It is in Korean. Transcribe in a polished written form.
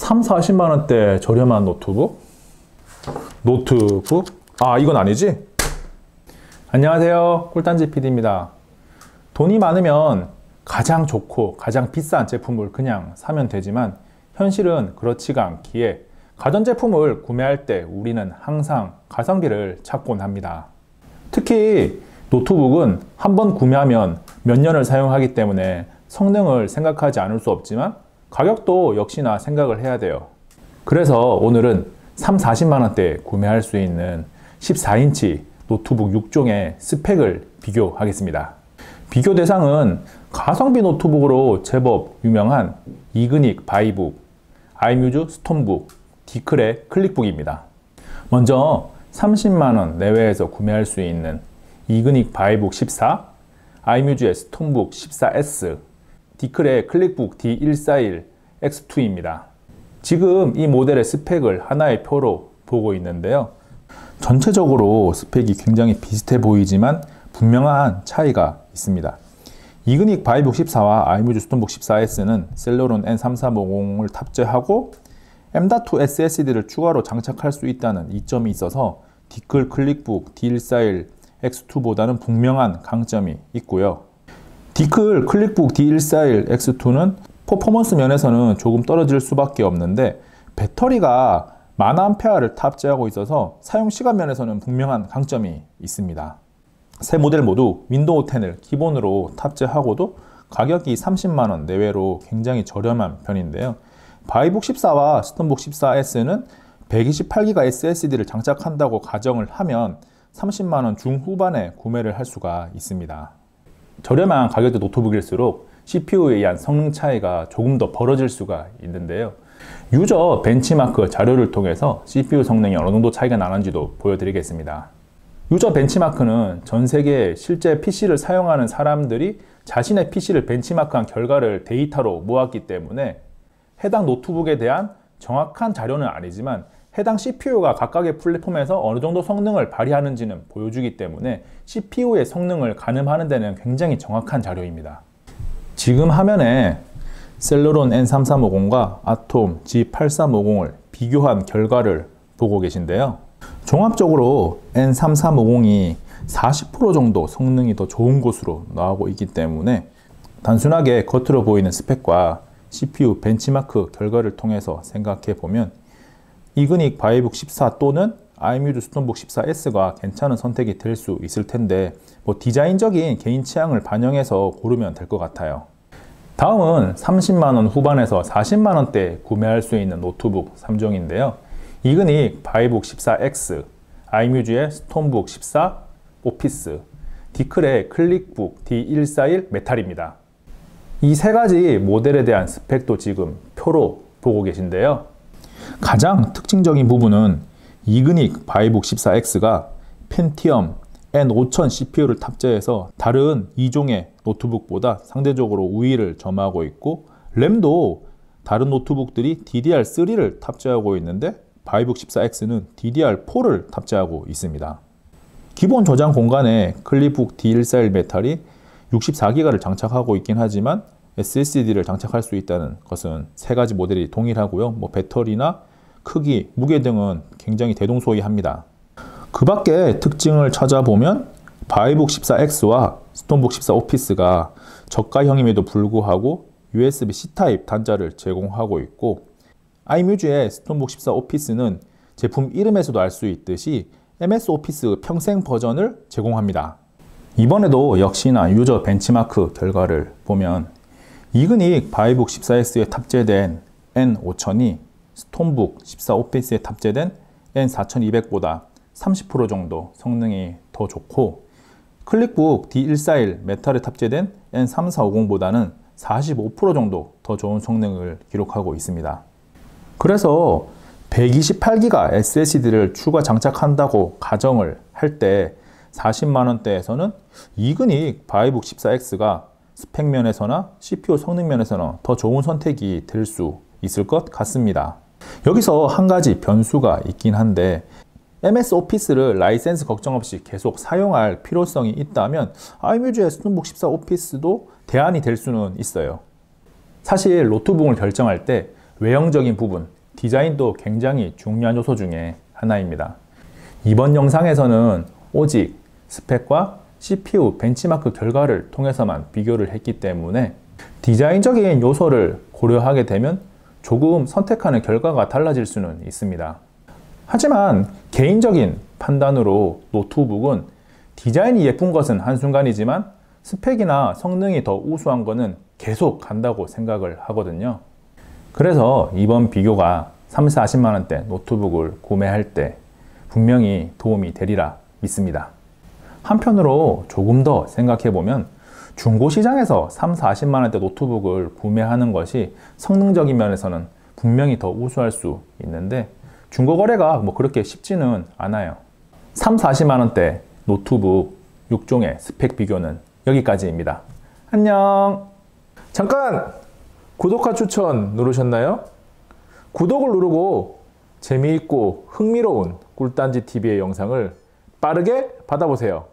3, 40만원대 저렴한 노트북? 아, 이건 아니지? 안녕하세요, 꿀단지 PD입니다. 돈이 많으면 가장 좋고 가장 비싼 제품을 그냥 사면 되지만 현실은 그렇지가 않기에 가전제품을 구매할 때 우리는 항상 가성비를 찾곤 합니다. 특히 노트북은 한번 구매하면 몇 년을 사용하기 때문에 성능을 생각하지 않을 수 없지만 가격도 역시나 생각을 해야 돼요. 그래서 오늘은 3, 40만원대에 구매할 수 있는 14인치 노트북 6종의 스펙을 비교하겠습니다. 비교 대상은 가성비 노트북으로 제법 유명한 이그닉 바이북, 아이뮤즈 스톤북, 디클의 클릭북입니다. 먼저 30만원 내외에서 구매할 수 있는 이그닉 바이북 14, 아이뮤즈의 스톤북 14S, 디클의 클릭북 D141 X2입니다. 지금 이 모델의 스펙을 하나의 표로 보고 있는데요. 전체적으로 스펙이 굉장히 비슷해 보이지만 분명한 차이가 있습니다. 이그닉 바이북 14와 아이뮤즈 스톤북 14S는 셀러론 N3350을 탑재하고 M.2 SSD를 추가로 장착할 수 있다는 이점이 있어서 디클 클릭북 D141 X2보다는 분명한 강점이 있고요. 디클 클릭북 D141 X2는 퍼포먼스 면에서는 조금 떨어질 수밖에 없는데 배터리가 10,000A를 탑재하고 있어서 사용시간 면에서는 분명한 강점이 있습니다. 세 모델 모두 윈도우 10을 기본으로 탑재하고도 가격이 30만원 내외로 굉장히 저렴한 편인데요. 바이북 14와 스톤북 14S는 128GB SSD를 장착한다고 가정을 하면 30만원 중후반에 구매를 할 수가 있습니다. 저렴한 가격대 노트북일수록 CPU에 의한 성능 차이가 조금 더 벌어질 수가 있는데요. 유저 벤치마크 자료를 통해서 CPU 성능이 어느 정도 차이가 나는지도 보여드리겠습니다. 유저 벤치마크는 전 세계 실제 PC를 사용하는 사람들이 자신의 PC를 벤치마크한 결과를 데이터로 모았기 때문에 해당 노트북에 대한 정확한 자료는 아니지만 해당 CPU가 각각의 플랫폼에서 어느 정도 성능을 발휘하는지는 보여주기 때문에 CPU의 성능을 가늠하는 데는 굉장히 정확한 자료입니다. 지금 화면에 셀러론 N3350과 아톰 G8350을 비교한 결과를 보고 계신데요. 종합적으로 N3350이 40% 정도 성능이 더 좋은 곳으로 나오고 있기 때문에 단순하게 겉으로 보이는 스펙과 CPU 벤치마크 결과를 통해서 생각해 보면 이그닉 바이북 14 또는 아이뮤즈 스톤북 14S가 괜찮은 선택이 될 수 있을 텐데 디자인적인 개인 취향을 반영해서 고르면 될 것 같아요. 다음은 30만원 후반에서 40만원대 구매할 수 있는 노트북 3종인데요. 이그닉 바이북 14X, 아이뮤즈의 스톤북 14 오피스, 디클의 클릭북 D141 메탈입니다. 이 세 가지 모델에 대한 스펙도 지금 표로 보고 계신데요. 가장 특징적인 부분은 이그닉 바이북 14X가 펜티엄 N5000 CPU를 탑재해서 다른 2종의 노트북보다 상대적으로 우위를 점하고 있고 램도 다른 노트북들이 DDR3를 탑재하고 있는데 바이북 14X는 DDR4를 탑재하고 있습니다. 기본 저장 공간에 클릭북 D141 메탈이 64GB를 장착하고 있긴 하지만 SSD를 장착할 수 있다는 것은 세 가지 모델이 동일하고요. 배터리나 크기, 무게 등은 굉장히 대동소이합니다. 그 밖에 특징을 찾아보면 바이북 14X와 스톤북 14 오피스가 저가형임에도 불구하고 USB-C 타입 단자를 제공하고 있고 아이뮤즈의 스톤북 14 오피스는 제품 이름에서도 알 수 있듯이 MS 오피스 평생 버전을 제공합니다. 이번에도 역시나 유저 벤치마크 결과를 보면 이그닉 바이북 14S에 탑재된 N5000이 스톤북 14 오피스에 탑재된 N4200보다 30% 정도 성능이 더 좋고 클릭북 D141 메탈에 탑재된 N3450보다는 45% 정도 더 좋은 성능을 기록하고 있습니다. 그래서 128GB SSD를 추가 장착한다고 가정을 할 때 40만원대에서는 이그닉 바이북 14X가 스펙 면에서나 CPU 성능 면에서는 더 좋은 선택이 될 수 있을 것 같습니다. 여기서 한 가지 변수가 있긴 한데 MS 오피스를 라이센스 걱정 없이 계속 사용할 필요성이 있다면 아이뮤즈의 스톤북 14 오피스도 대안이 될 수는 있어요. 사실 노트북을 결정할 때 외형적인 부분, 디자인도 굉장히 중요한 요소 중에 하나입니다. 이번 영상에서는 오직 스펙과 CPU 벤치마크 결과를 통해서만 비교를 했기 때문에 디자인적인 요소를 고려하게 되면 조금 선택하는 결과가 달라질 수는 있습니다. 하지만 개인적인 판단으로 노트북은 디자인이 예쁜 것은 한순간이지만 스펙이나 성능이 더 우수한 것은 계속 간다고 생각을 하거든요. 그래서 이번 비교가 30, 40만원대 노트북을 구매할 때 분명히 도움이 되리라 믿습니다. 한편으로 조금 더 생각해보면 중고시장에서 3, 40만원대 노트북을 구매하는 것이 성능적인 면에서는 분명히 더 우수할 수 있는데 중고거래가 뭐 그렇게 쉽지는 않아요. 3, 40만원대 노트북 6종의 스펙 비교는 여기까지입니다. 안녕! 잠깐! 구독과 추천 누르셨나요? 구독을 누르고 재미있고 흥미로운 꿀단지TV의 영상을 빠르게 받아보세요.